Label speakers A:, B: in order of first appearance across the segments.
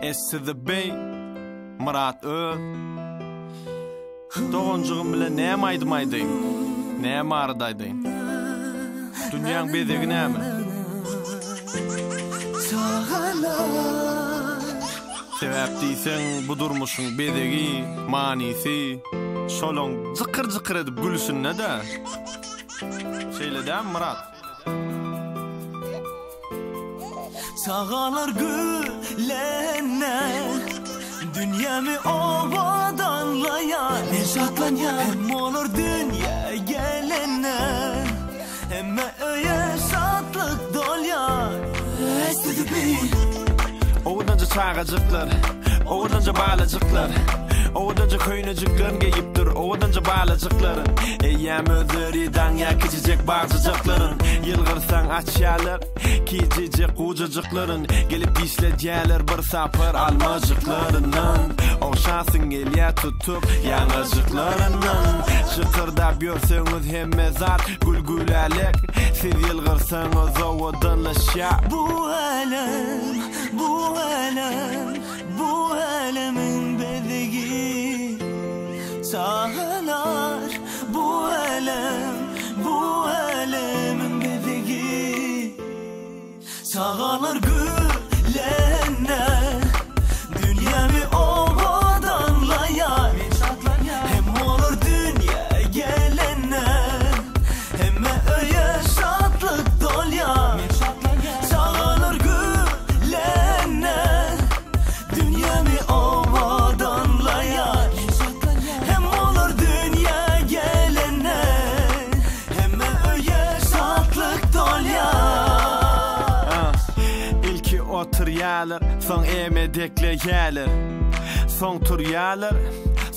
A: S to the B Murat Öz Doğuncuğum bile näme aýdymaýdyň, näme ardaýdyň. Dünýäň bezegi näme? Sebäp diýseň bu durmuşyň bezegi, manisi, şolaň jykyr edip gülüşünde-de. Şeýle-de Murat.
B: Sağalar gülenne dünyamı obadanlayan ne şatlanyan hem olur dünya gelenne hem öye şatlık dolyan estedi bir
A: Oğudanca çağacıklar, oğudanca bağlacıklar, oğudanca köyneciklerin geyiptir, oğudanca bağlacıkların eyyem özleri danya küçücek bağcıcıkların yılgırsan açyalar, kicicik kucacıkların gelip dişleceler bir sapır almacıklarının o şansın elye tutup yanacıklarının şıkırda börseniz hem mezar gülgülalek siz yılgırsanız oğudanlaşa
B: bu alem, bu alem, bu alemin bedegi sağlar bu alem, bu alemin bedegi sağlar gülenne dünyamı obadanlayan hem olur dünya gelenne hem öye şatlık dolyan sağlar gülenne dünyamı obadanlayan hem olur dünya gelenne hem öye şatlık dolyan
A: İlki otur yalar, son emedekle yalar, son tur yalar,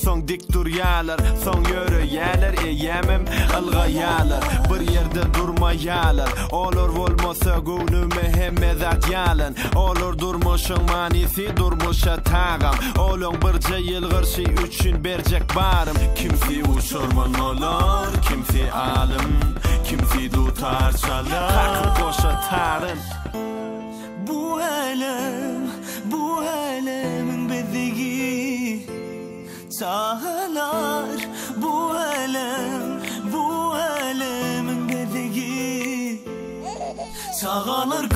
A: son dik dur yalar, son yürü yalar, yemem alga yalar, bir yerde durma yalar, olur olmasa gönlüme hem mezat yalan, olur durmuşun manisi durmuşa tağam, olun bir yılgırşı üçün bercek barım, kimsi uçurman olur, kimsi alım, kimsi tutar çalar, takı koşa tarın.
B: Bu alemin bedegi sağlar bu alem, bu alemin bedegi sağlar